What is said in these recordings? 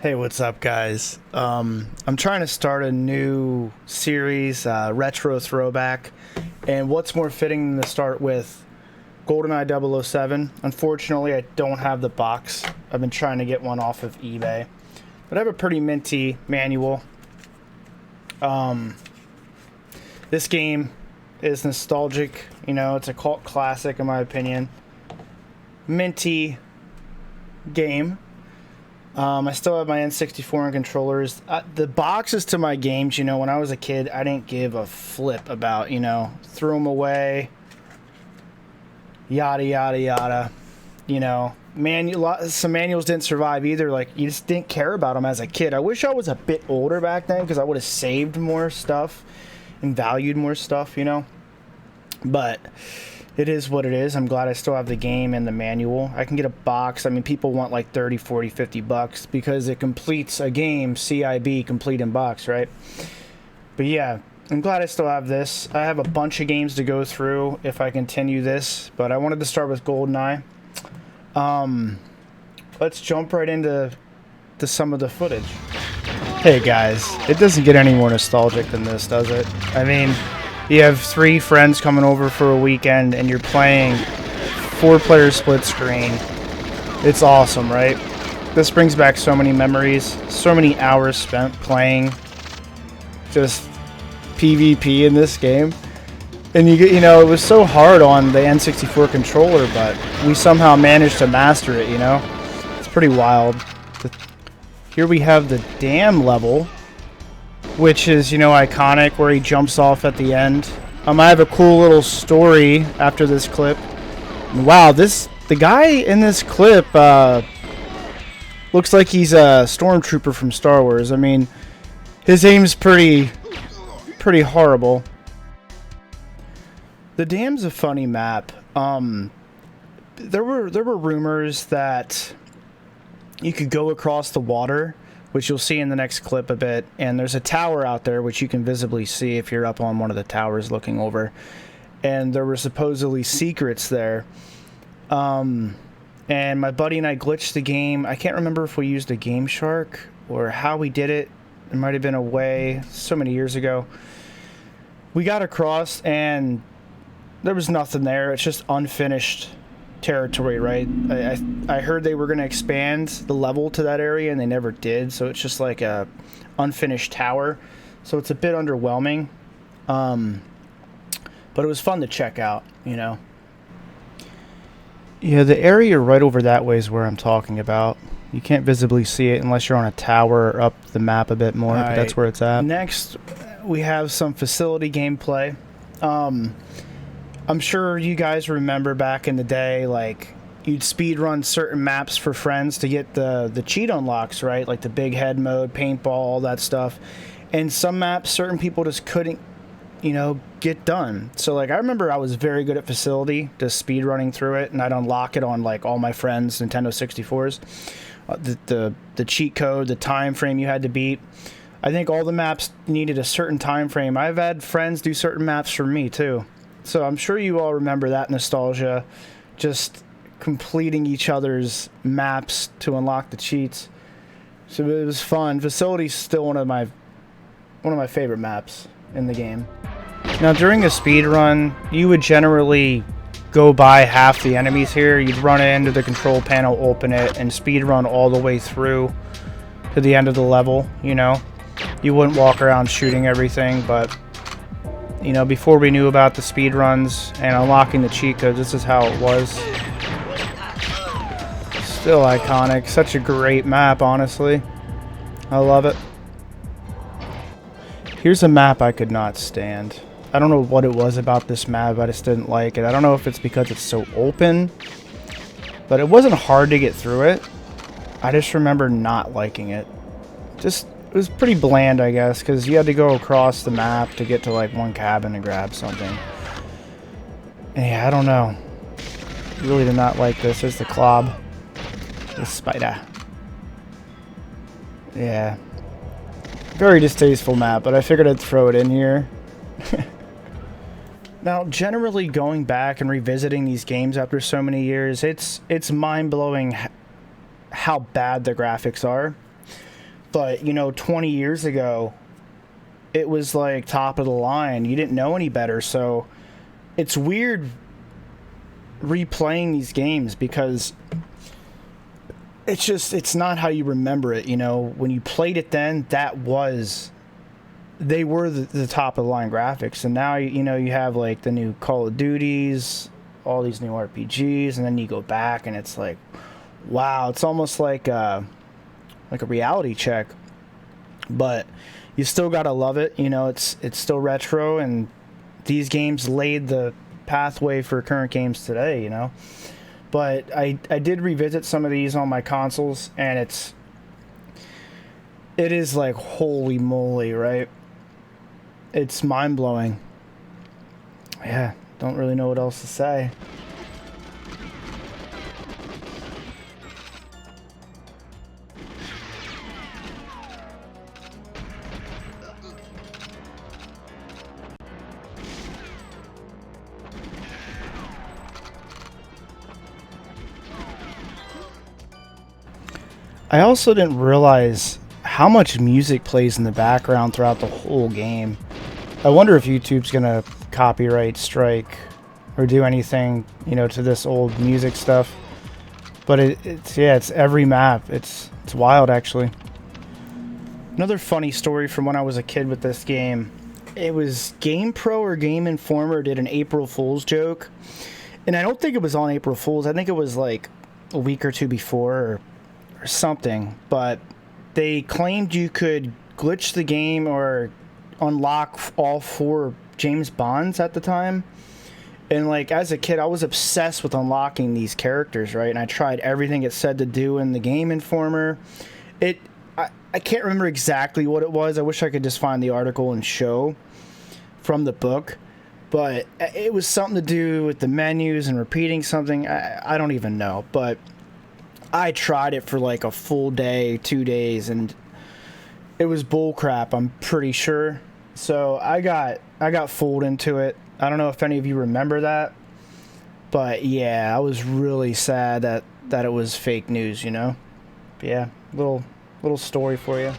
Hey, what's up, guys? I'm trying to start a new series, Retro Throwback, and what's more fitting than to start with Goldeneye 007. Unfortunately, I don't have the box. I've been trying to get one off of eBay, but I have a pretty minty manual. This game is nostalgic, you know, it's a cult classic in my opinion. Minty game. I still have my N64 and controllers. The boxes to my games, you know, when I was a kid, I didn't give a flip about, you know, threw them away, yada, yada, yada. You know, some manuals didn't survive either. Like, you just didn't care about them as a kid. I wish I was a bit older back then because I would have saved more stuff and valued more stuff, you know. But it is what it is. I'm glad I still have the game and the manual. I can get a box. I mean, people want like 30, 40, 50 bucks because it completes a game, CIB, complete in box, right? But yeah, I'm glad I still have this. I have a bunch of games to go through if I continue this, but I wanted to start with Goldeneye. Let's jump right into some of the footage. Hey guys, it doesn't get any more nostalgic than this, does it? I mean, you have 3 friends coming over for a weekend and you're playing 4-player split screen. It's awesome, right? This brings back so many memories, so many hours spent playing just PvP in this game. And you know, it was so hard on the N64 controller, but we somehow managed to master it, you know? It's pretty wild. Here we have the dam level, which is, you know, iconic, where he jumps off at the end. I have a cool little story after this clip. Wow, the guy in this clip looks like he's a stormtrooper from Star Wars. I mean, his aim's pretty horrible. The dam's a funny map. There were rumors that you could go across the water, which you'll see in the next clip a bit, and there's a tower out there which you can visibly see if you're up on one of the towers looking over, and there were supposedly secrets there. And my buddy and I glitched the game. I can't remember if we used a Game Shark or how we did it. It might have been a way so many years ago. We got across and there was nothing there. It's just unfinished territory, right? I heard they were going to expand the level to that area and they never did, so it's just like a unfinished tower, so it's a bit underwhelming, but it was fun to check out, you know. Yeah, the area right over that way is where I'm talking about. You can't visibly see it unless you're on a tower or up the map a bit more, but that's where it's at. Next we have some facility gameplay. I'm sure you guys remember back in the day, like, you'd speed run certain maps for friends to get the cheat unlocks, right? Like the big head mode, paintball, all that stuff. And some maps, certain people just couldn't, you know, get done. So, like, I remember I was very good at facility, just speed running through it, and I'd unlock it on, like, all my friends' Nintendo 64s. The cheat code, the time frame you had to beat. I think all the maps needed a certain time frame. I've had friends do certain maps for me, too. So I'm sure you all remember that nostalgia, just completing each other's maps to unlock the cheats. So it was fun. Facility's still one of my favorite maps in the game. Now during a speed run, you would generally go by half the enemies here. You'd run into the control panel, open it, and speed run all the way through to the end of the level, you know. You wouldn't walk around shooting everything, but you know, before we knew about the speed runs and unlocking the cheat codes, this is how it was. Still iconic. Such a great map, honestly. I love it. Here's a map I could not stand. I don't know what it was about this map, I just didn't like it. I don't know if it's because it's so open, but it wasn't hard to get through it. I just remember not liking it. It was pretty bland, I guess, because you had to go across the map to get to, like, one cabin and grab something. Yeah, I don't know. Really did not like this. There's the clob. The spider. Yeah. Very distasteful map, but I figured I'd throw it in here. Now, generally going back and revisiting these games after so many years, it's mind-blowing how bad the graphics are. But, 20 years ago, it was like top of the line. You didn't know any better. So it's weird replaying these games because it's not how you remember it. When you played it then, they were the top of the line graphics. And now, you have like the new Call of Duties, all these new RPGs, and then you go back and it's like, wow, it's almost like a reality check. But you still gotta love it. It's still retro, and these games laid the pathway for current games today. But I did revisit some of these on my consoles, and it is like, holy moly, right? It's mind-blowing. Yeah, don't really know what else to say. I also didn't realize how much music plays in the background throughout the whole game. I wonder if YouTube's gonna copyright strike or do anything, to this old music stuff. But it's every map. It's wild, actually. Another funny story from when I was a kid with this game. It was GamePro or Game Informer did an April Fool's joke, and I don't think it was on April Fool's. I think it was like a week or two before or something. But they claimed you could glitch the game or unlock all 4 James Bonds at the time. And like, as a kid, I was obsessed with unlocking these characters, right? And I tried everything it said to do in the Game Informer. I can't remember exactly what it was. I wish I could just find the article and show from the book. But it was something to do with the menus and repeating something. I don't even know. But I tried it for like a full day, 2 days, and it was bull crap, I'm pretty sure. So I got fooled into it. I don't know if any of you remember that, but yeah, I was really sad that it was fake news, But yeah, little story for you.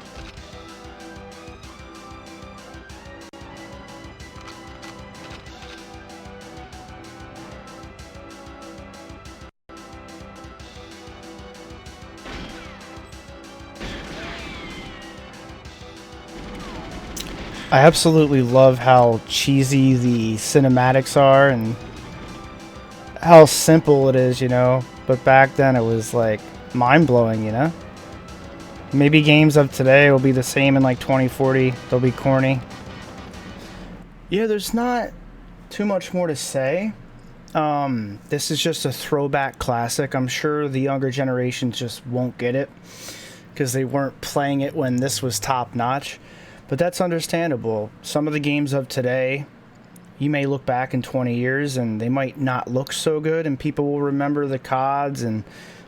I absolutely love how cheesy the cinematics are and how simple it is, But back then it was like mind-blowing, Maybe games of today will be the same in like 2040. They'll be corny. Yeah, there's not too much more to say. This is just a throwback classic. I'm sure the younger generations just won't get it because they weren't playing it when this was top-notch. But that's understandable. Some of the games of today, you may look back in 20 years and they might not look so good, and people will remember the CODs and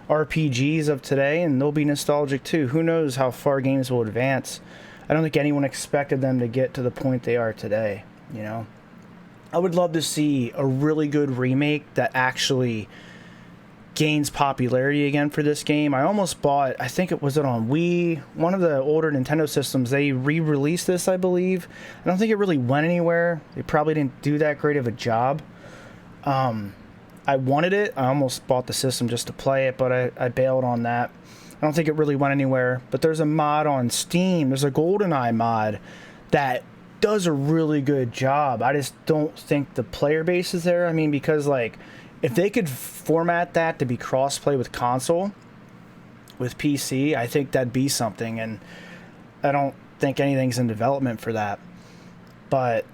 RPGs of today, and they'll be nostalgic too. Who knows how far games will advance? I don't think anyone expected them to get to the point they are today, I would love to see a really good remake that actually gains popularity again for this game. I almost bought, I think it was on Wii, one of the older Nintendo systems. They re-released this, I believe. I don't think it really went anywhere. They probably didn't do that great of a job. I wanted it. I almost bought the system just to play it, but I bailed on that. I don't think it really went anywhere. But there's a mod on Steam. There's a Goldeneye mod that does a really good job. I just don't think the player base is there. I mean, because like, if they could format that to be crossplay with console, with PC, I think that'd be something. And I don't think anything's in development for that. But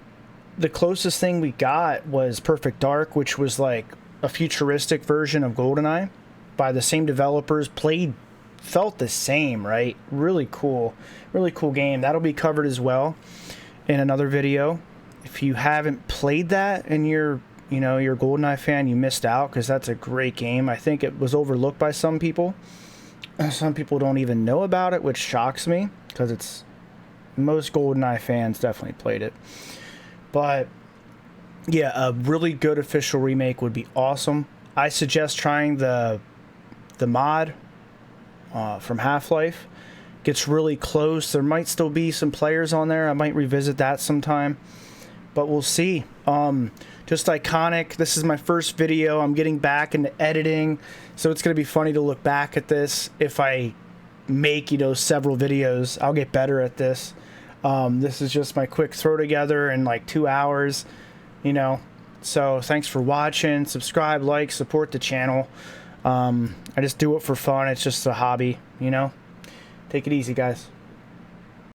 the closest thing we got was Perfect Dark, which was like a futuristic version of Goldeneye by the same developers. Felt the same, right? Really cool game. That'll be covered as well in another video. If you haven't played that and you're a GoldenEye fan, you missed out, because that's a great game. I think it was overlooked by some people. Some people don't even know about it, which shocks me, because most GoldenEye fans definitely played it. But yeah, a really good official remake would be awesome. I suggest trying the mod from Half-Life. gets really close. There might still be some players on there. I might revisit that sometime, but we'll see. Just iconic. This is my first video. I'm getting back into editing, so it's going to be funny to look back at this. If I make, you know, several videos, I'll get better at this. This is just my quick throw together in like 2 hours, you know. So thanks for watching. Subscribe, like, support the channel. I just do it for fun. It's just a hobby, you know. Take it easy, guys.